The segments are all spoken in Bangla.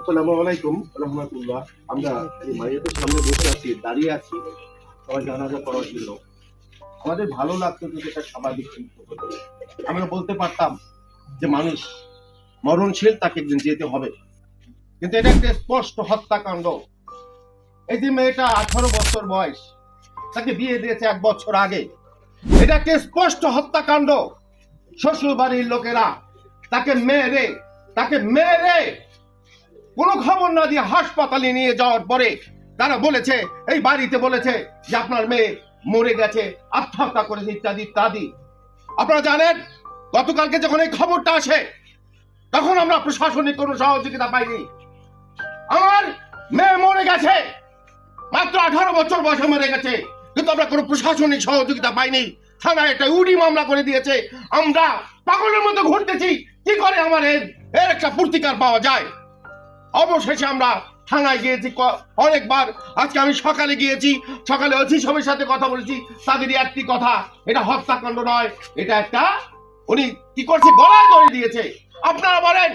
আসসালামু আলাইকুম রহমতুল্লাহ। আমরা এই মাইয়াদের সামনে বসে আছি, দাঁড়িয়ে আছি সবাই জানাজা করার জন্য। আমাদের ভালো লাগতো যদি এটা স্বাভাবিক চিন্তা হতো। আমরা বলতে পারতাম যে মানুষ মরণশীল, তাকে একদিন যেতে হবে, কিন্তু এটা একটা স্পষ্ট হত্যাকাণ্ড। এই যে মেয়েটা 18 বছর বয়স, তাকে বিয়ে দিয়েছে 1 বছর আগে, এটা একটা স্পষ্ট হত্যাকাণ্ড। শ্বশুর বাড়ির লোকেরা তাকে মেরে কোনো খবর না দিয়ে হাসপাতালে নিয়ে যাওয়ার পরে তারা বলেছে, এই বাড়িতে বলেছে যে আপনার মেয়ে মরে গেছে, আত্মহত্যা করেছে, ইত্যাদি ইত্যাদি। আপনারা জানেন গতকালকে যখন এই খবরটা আসে তখন আমরা প্রশাসনিক কোনো সহযোগিতা পাইনি। আমার মেয়ে মরে গেছে, মাত্র 18 বছর বয়সে মরে গেছে, কিন্তু আমরা কোনো প্রশাসনিক সহযোগিতা পাইনি। থানায় একটা উডি মামলা করে দিয়েছে। আমরা পাগলের মতো ঘুরতেছি, কি করে আমার এর একটা প্রতিকার পাওয়া যায়। অবশেষে আমরা থানায় গিয়েছি অনেকবার। আজকে আমি সকালে গিয়েছি, সকালে ওসি সাহেবের সাথে কথা বলেছি। তাদেরই একটি কথা, এটা হত্যাকাণ্ড নয়, এটা একটা উনি কি করছে, গলায় দড়ি দিয়েছে। আপনারা বলেন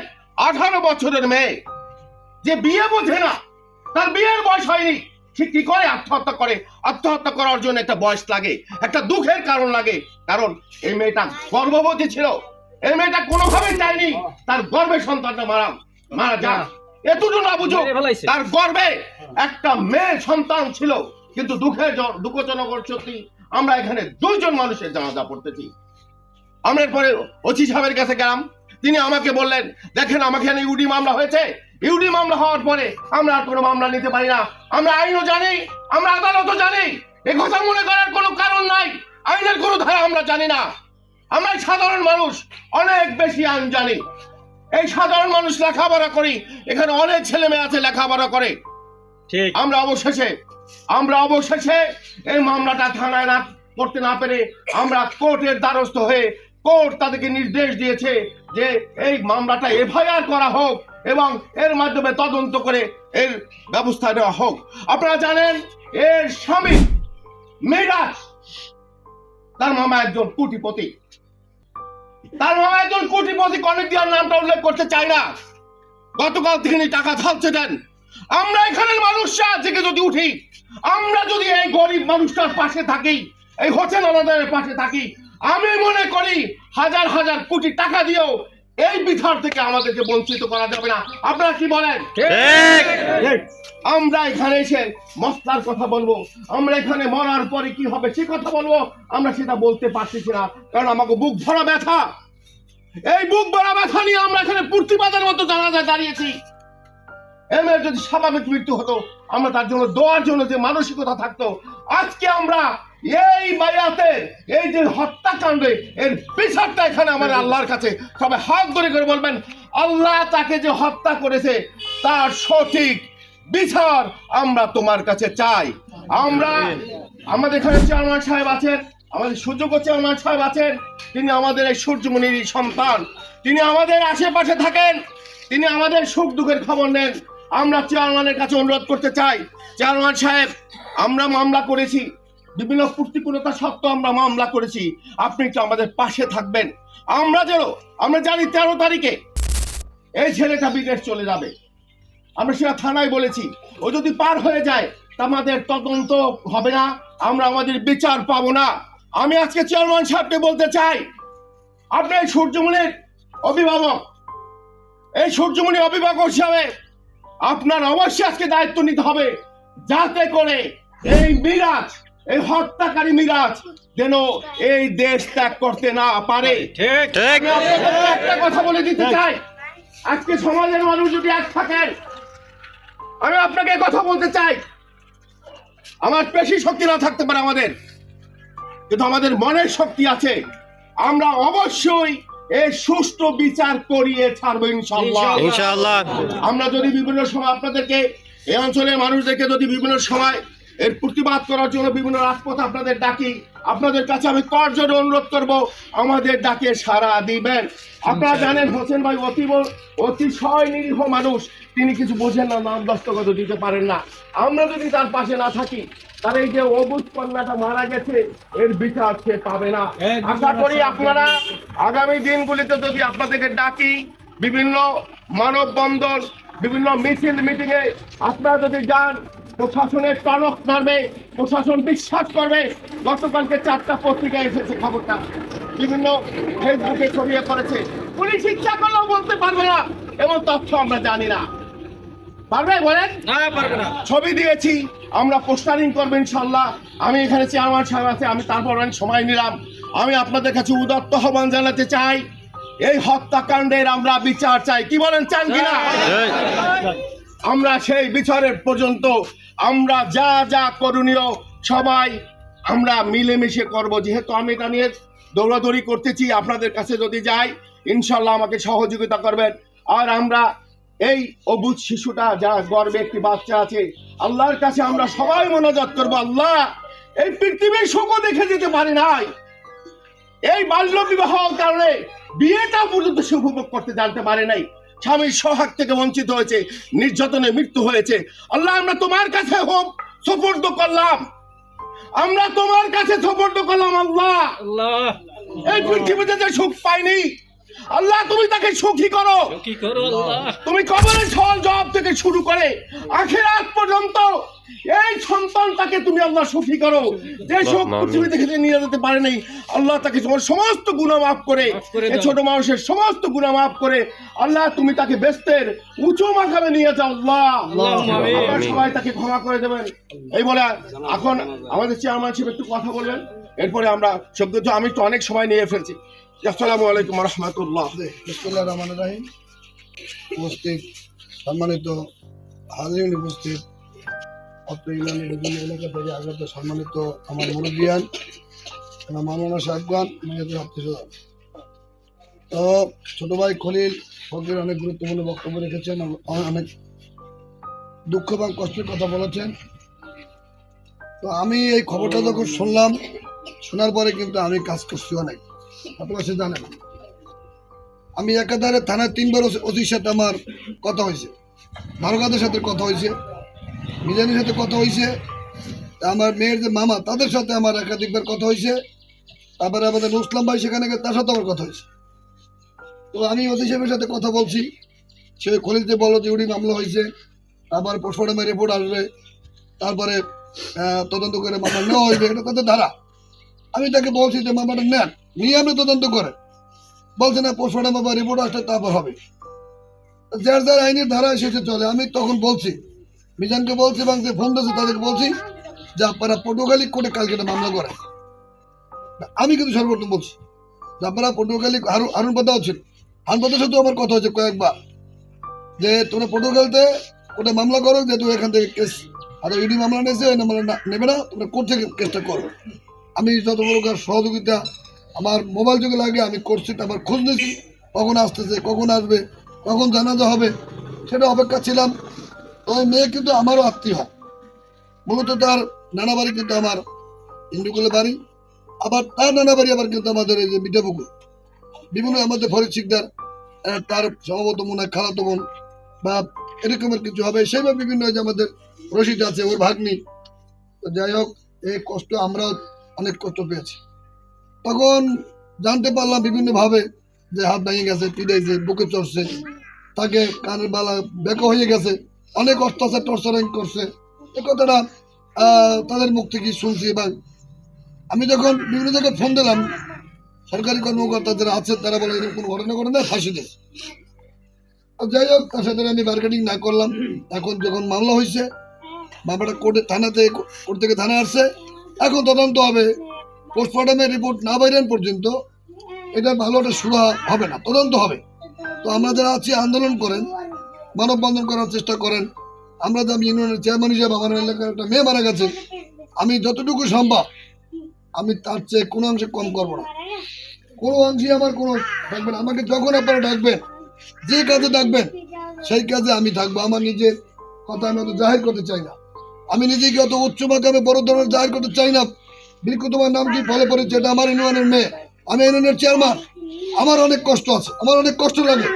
18 বছরের মেয়ে যে বিয়ে বোঝে না, তার বিয়ের বয়স হয়নি, সে কি করে আত্মহত্যা করে? আত্মহত্যা করার জন্য একটা বয়স লাগে, একটা দুঃখের কারণ লাগে। কারণ এই মেয়েটা গর্ভবতী ছিল, এই মেয়েটা কোনোভাবেই চায়নি তার গর্ভে সন্তানটা মারা যাক। এতটুকু না বুঝো, তার গর্ভে একটা মেয়ে সন্তান ছিল। কিন্তু দুঃখজনক সত্যি, আমরা এখানে 2 জন মানুষের জানাজা পড়তেছি। আমরা পরে ওসি সাহেবের কাছে গেলাম, তিনি আমাকে বললেন, দেখেন আমাকে এখানে ইউডি মামলা হয়েছে, ইউডি মামলা হওয়ার পরে আমরা আর কোনো মামলা নিতে পারি না। আমরা আইনও জানি, আমরা আদালতও জানি, এ কথা মনে করার কোনো কারণ নাই। আইনের কোনো ধারা আমরা জানি না। আমরা সাধারণ মানুষ অনেক বেশি আইন জানি। এই সাধারণ মানুষ লেখাপড়া করি, এখানে অনেক ছেলে মেয়ে আছে লেখাপড়া করে। ঠিক, আমরা অবশেষে এই মামলাটা থানায় না করতে না পেরে আমরা কোর্টের দ্বারস্থ হয়ে, কোর্ট তাদেরকে নির্দেশ দিয়েছে যে এই মামলাটা এফআইআর করা হোক এবং এর মাধ্যমে তদন্ত করে এর ব্যবস্থা নেওয়া হোক। আপনারা জানেন এর স্বামী মিরাজ, তার মামা একজন কোটিপতি। কনেকদিয়ার নামটা উল্লেখ করতে চাই না। গতকাল তিনি টাকা ঢালছে দেন। আমরা এখানের মানুষরা থেকে যদি উঠি, আমরা যদি এই গরিব মানুষটার পাশে থাকি, এই হোসেন আলাদের পাশে থাকি, আমি মনে করি হাজার হাজার কোটি টাকা দিয়েও এই বিচার থেকে আমাদেরকে বঞ্চিত করা যাবে না। আপনারা কি বলেন? আমরা এখানে এসে মশলার কথা বলবো, আমরা এখানে মরার পরে কি হবে সে কথা বলবো, আমরা সেটা বলতে পারতেছি না। কারণ আমাকে বুক ভরা ব্যথা, এই বুক ভরা ব্যথা নিয়ে আমরা এখানে প্রতিবাদের মতো জানাজায় দাঁড়িয়েছি। এর যদি স্বাভাবিক মৃত্যু হতো, আমরা তার জন্য দোয়ার জন্য যে মানসিকতা থাকতো, আজকে আমরা এই বায়াতের এই যে হত্যাকাণ্ডে এর বিচারটা এখানে আমার আল্লাহর কাছে সবাই হাত ধরে করে বলবেন, আল্লাহ তাকে যে হত্যা করেছে তার সঠিক বিচার আমরা তোমার কাছে চাই। আমরা আমাদের এখানে চেয়ারম্যান সাহেব আছেন, আমাদের সুযোগ্য চেয়ারম্যান সাহেব আছেন, তিনি আমাদের এই সূর্যমণির সন্তান, তিনি আমাদের আশেপাশে থাকেন, তিনি আমাদের সুখ দুঃখের খবর নেন। আমরা চেয়ারম্যানের কাছে অনুরোধ করতে চাই, চেয়ারম্যান সাহেব আমরা মামলা করেছি, বিভিন্ন প্রতিকূলতা সত্ত্বেও আমরা মামলা করেছি, আপনি তো আমাদের পাশে থাকবেন। আমরা জানি 13 তারিখে এই ছেলেটা বিদেশ চলে যাবে, আমরা সেটা থানায় বলেছি। ও যদি পার হয়ে যায় তা আমাদের তদন্ত হবে না, আমরা আমাদের বিচার পাবো না। আমি আজকে চেয়ারম্যান সাহেবকে বলতে চাই, আপনি এই সূর্যমণির অভিভাবক, এই সূর্যমণি অভিভাবক হিসাবে আপনার অবশ্যই আজকে দায়িত্ব নিতে হবে, যাতে করে এই মিরাজ, এই হত্যাকারী মিরাজ যেন এই দেশ ত্যাগ করতে না পারে। আমি আপনাদের একটা কথা বলে দিতে চাই, আজকে সমাজের মানুষ যদি এক থাকেন, আমি আপনাকে কথা বলতে চাই, আমার পেশি শক্তি না থাকতে পারে আমাদের, কিন্তু আমাদের মনের শক্তি আছে। আমরা অবশ্যই এই সুষ্ঠু বিচার করিয়ে ছাড়বো ইনশাআল্লাহ। আমরা যদি বিভিন্ন সময় আপনাদেরকে, এই অঞ্চলের মানুষদেরকে যদি বিভিন্ন সময় এর প্রতিবাদ করার জন্য বিভিন্ন রাজপথ আপনাদের ডাকি, আপনাদের কাছে আমি করজোড়ে অনুরোধ করব আমাদের ডাকে সাড়া দিবেন। আপনারা জানেন হোসেন ভাই অতিশয় নিরীহ মানুষ, তিনি কিছু বোঝেন না, নাম দস্তখত দিতে পারেন না। আমরা যদি তার পাশে না থাকি, তার এই যে অবুঝ কন্যাটা মারা গেছে এর বিচার সে পাবে না। আশা করি আপনারা আগামী দিনগুলিতে যদি আপনাদেরকে ডাকি, বিভিন্ন মানববন্ধন, বিভিন্ন মিছিল মিটিং এ আপনারা যদি যান, প্রশাসনের টনক নামবে, প্রশাসন বিশ্বাস করবে। গতকালকে 4টা পত্রিকায় এসেছে খবরটা, বিভিন্ন ফেসবুকে ছড়িয়ে পড়েছে। পুলিশ ইচ্ছা করলেও বলতে পারবে না, এমন তথ্য আমরা জানি না। পারবে বলেন? ছবি দিয়েছি, আমরা পোস্টারিং করবো ইনশাল্লাহ। আমি এখানে চেয়ারম্যান সাহেব আছে, আমি তারপর অনেক সময় নিলাম। আমি আপনাদের কাছে উদাত্ত আহ্বান জানাতে চাই, এই হত্যাকাণ্ডের আমরা বিচার চাই। কি বলেন, চান কিনা? আমরা সেই বিচারের পর্যন্ত আমরা যা যা করণীয় সবাই আমরা মিলেমিশে করব। যেহেতু আমি এটা নিয়ে দৌড়াদৌড়ি করতেছি, আপনাদের কাছে যদি যাই ইনশাল্লাহ আমাকে সহযোগিতা করবেন। আর আমরা এই অবুঝ শিশুটা, যা গর্বে একটি বাচ্চা আছে, আল্লাহর কাছে আমরা সবাই মোনাজাত করবো। আল্লাহ, এই পৃথিবীর সুখও দেখে যেতে পারি নাই, এই বাল্য বিবাহ কারণে বিয়েটা পর্যন্ত উপভোগ করতে জানতে পারে নাই, স্বামীর সোহাগ থেকে বঞ্চিত হয়েছে, নির্যাতনে মৃত্যু হয়েছে। আল্লাহ, আমরা তোমার কাছে সুপর্দ করলাম, আমরা তোমার কাছে সুপর্দ করলাম। আল্লাহ, এই পৃথিবীতে যে সুখ পাইনি, আল্লাহ তুমি তাকে সুখী করো। তুমি কবরের সওয়াল জবাব থেকে শুরু করে আখিরাত পর্যন্ত এই সন্তানটাকে তুমি আল্লাহ সুখী করো। যে সুখ পৃথিবী থেকে নিয়ে যেতে পারে নাই, আল্লাহ তাকে তোমার সমস্ত গুনাহ মাফ করে, এই ছোট মানুষের সমস্ত গুনাহ মাফ করে আল্লাহ তুমি তাকে বেহেশতের উঁচু মাকামে নিয়ে যাও। আল্লাহ, সবাই তাকে ক্ষমা করে দেবেন। এই বলে এখন আমাদের চেয়ারম্যান সাহেব একটু কথা বলবেন, এরপরে আমরা সব কিছু, আমি তো অনেক সময় নিয়ে ফেলছি। আসসালামু আলাইকুম ওয়া রাহমাতুল্লাহ। বিসমিল্লাহির রহমানির রহিম। উপস্থিত সম্মানিত হাজিরিন, উপস্থিত অত্র ইউনিয়নের বিভিন্ন এলাকা থেকে আগত সম্মানিত আমার মুরব্বিয়ান, আমার মাওলানা সাহেবগণ, মেয়েদের আত্মীয়স্বজন। তো ছোট ভাই খলিল ফকির অনেক গুরুত্বপূর্ণ বক্তব্য রেখেছেন, অনেক দুঃখ এবং কষ্টের কথা বলেছেন। তো আমি এই খবরটা যখন শুনলাম, শোনার পরে কিন্তু আমি কাজ করছি অনেক। আপনারা সে জানেন, আমি একাধারে থানায় 3বার ওসির সাথে আমার কথা হয়েছে, দারোগাদের সাথে কথা হয়েছে, মিজানের সাথে কথা হয়েছে, আমার মেয়ের যে মামা তাদের সাথে আমার একাধিকবার কথা হয়েছে, তারপরে আমাদের মুসলাম ভাই সেখানে গিয়ে তার সাথে আমার কথা হয়েছে। তো আমি ওসি সাহেবের সাথে কথা বলছি, সে খলিলতে বলো যে উড়ি মামলা হয়েছে, তারপর পোস্টমর্টমের রিপোর্ট আসবে, তারপরে তদন্ত করে মামলা নেওয়া হইবে, এটা তাদের ধারা। আমি তাকে বলছি যে মামলাটা নেন, নিয়ে আপনি তদন্ত করে, বলছে না পোস্টমর্টম বা রিপোর্ট আসলে তারপর হবে। যার যার আইনের ধারা এসেছে চলে। আমি তখন বলছি, মিজানকে বলছি এবং যে ফোন দিয়েছে তাদেরকে বলছি যে আপনারা পটুয়াখালী কোর্টে কালকে একটা মামলা করেন। আমি কিন্তু সর্বপ্রথম বলছি যে আপনারা পটুয়াখালী হারুন পাতাও ছিল, হারুন পাতার সাথেও আমার কথা হচ্ছে কয়েকবার যে তোমরা পটুয়াখালীতে ওটা মামলা করো, যেহেতু এখান থেকে কেস আর ইডি মামলা নিয়েছে, ওই মামলা নেবে না, তোমরা কোর্ট থেকে কেসটা করো। আমি যত প্রকার সহযোগিতা আমার মোবাইল যুগে লাগে আমি করছি, তারপর খোঁজ নিয়েছি কখন আসতেছে, কখন আসবে, কখন জানাজা হবে, সেটা অপেক্ষা ছিলাম। তো ওই মেয়ে কিন্তু আমারও আত্মীয়, মূলত তার নানা বাড়ি কিন্তু আমার হিন্দুকুলে বাড়ি, আবার তার নানা বাড়ি আবার কিন্তু আমাদের এই যে মিঠাপুকুর, বিভিন্ন আমাদের ফরিদ শিকদার, তার সম্ভবত মনে হয় খালাতো বোন বা এরকমের কিছু হবে, সেইভাবে বিভিন্ন যে আমাদের রশিদ আছে ওর ভাগ্নি। তো যাই হোক, এই কষ্ট আমরাও অনেক কষ্ট পেয়েছি। তখন জানতে পারলাম বিভিন্নভাবে যে হাত ভেঙে গেছে, পিড়াইছে, বুকে চড়ছে, তাকে কানের বালা বেঁকা হয়ে গেছে, অনেক অত্যাচার টর্চারিং করছে। এ কথাটা তাদের মুখ থেকে শুনছি। এবং আমি যখন বিভিন্ন জায়গায় ফোন দিলাম, সরকারি কর্মকর্তা যারা আছে তারা বলে এরকম কোনো ঘটনা ঘটে না, ফাঁসি দেয়। যাই হোক, তার সাথে আমি বার্গেনিং না করলাম। এখন যখন মামলা হয়েছে, মামলাটা কোর্টে থানাতে, কোর্ট থেকে থানা আসছে, এখন তদন্ত হবে। পোস্টমর্টমের রিপোর্ট না বাইরেন পর্যন্ত এটা ভালো একটা সুরা হবে না, তদন্ত হবে। তো আমরা যারা আছি আন্দোলন করেন, মানববন্ধন করার চেষ্টা করেন। আমরা যে আমি ইউনিয়নের চেয়ারম্যান হিসেবে আমার এলাকার একটা মেয়ে মারা গেছে, আমি যতটুকু সম্ভব আমি তার চেয়ে কোনো অংশে কম করবো না, কোনো অংশে আমার কোনো ডাকবেন। আমাকে যখন আপনারা ডাকবেন, যে কাজে ডাকবেন সেই কাজে আমি থাকবো। আমার নিজের কথা আমি অত জাহির করতে চাই না, আমি নিজেকে অত উচ্চ মাকামে বড় ধরনের জাহির করতে চাই না। বিলকু তোমার নাম কি ফলে পড়েছে, এটা আমার ইউনিয়নের মেয়ে, আমি ইউনিয়নের চেয়ারম্যান, আমার অনেক কষ্ট আছে, আমার অনেক কষ্ট লাগে।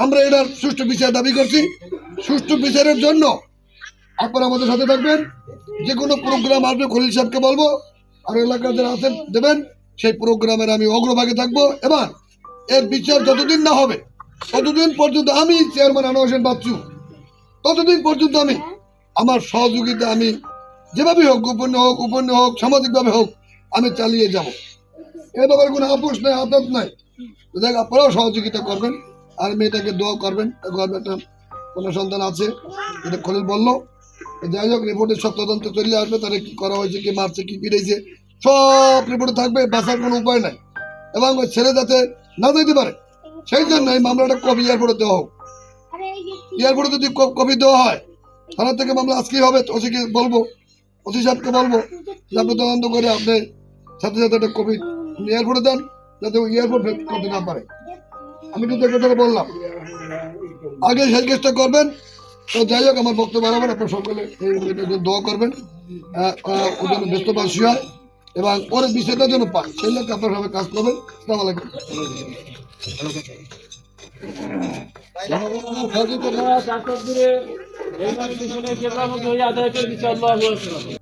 আমরা এটার সুষ্ঠু বিচার দাবি করছি। সুষ্ঠু বিচারের জন্য আপনারা আমাদের সাথে থাকবেন। যে কোনো প্রোগ্রাম আসবে খলিল সাহেবকে বলবো, আর এলাকার যারা আছেন দেবেন, সেই প্রোগ্রামের আমি অগ্রভাগে থাকবো। এবং এর বিচার যতদিন না হবে ততদিন পর্যন্ত আমি চেয়ারম্যান আনোয়ার হোসেন বাচ্চু, ততদিন পর্যন্ত আমি আমার সহযোগিতা আমি যেভাবে হোক, গোপনে হোক, সামাজিকভাবে হোক, আমি চালিয়ে যাব। এ ব্যাপারে কোনো আপোষ নাই, আদত নাই। তো দেখ, আপনারাও সহযোগিতা করবেন, আর মেয়েটাকে দোয়া করবেন। গর্বে একটা কোনো সন্তান আছে, এটা খলিল বললো। যাই হোক, রিপোর্টের সব তদন্ত চলে আসবে, তারা কি করা হয়েছে, কি মারছে, কি পিড়েছে, সব রিপোর্টে থাকবে। বাঁচার কোনো উপায় নাই, এবং ওই ছেলে যাতে না যেতে পারে সেই জন্য এই মামলাটা কপি এয়ারপোর্টে দেওয়া হোক। এয়ারপোর্টে যদি কপি দেওয়া হয়, থানা থেকে মামলা আজকেই হবে। ওসিকে বলবো, ওসি সাহেবকে বলবো যে আপনি তদন্ত করে আপনি সাথে সাথে একটা কপি এয়ারপোর্টে দেন, যাতে ওই এয়ারপোর্ট করতে না পারে। আমি কিন্তু কথাটা বললাম, আগে সেই কেসটা করবেন। তো যাই হোক, আমার বক্তব্য বাড়াবেন, আপনার সকলে এই মেয়েটার জন্য দোয়া করবেন, ওর জন্য ব্যস্তবাসী হয় এবং ওর বিষয়টা যেন পান, সেই লোক আপনার সবাই কাজ করবেন। আসসালামু আলাইকুম। জনগণের সচেতনতা চাকর দূরে এই পিছনে কেবলার মধ্যে আদায় করে দিচ্ছে আল্লাহ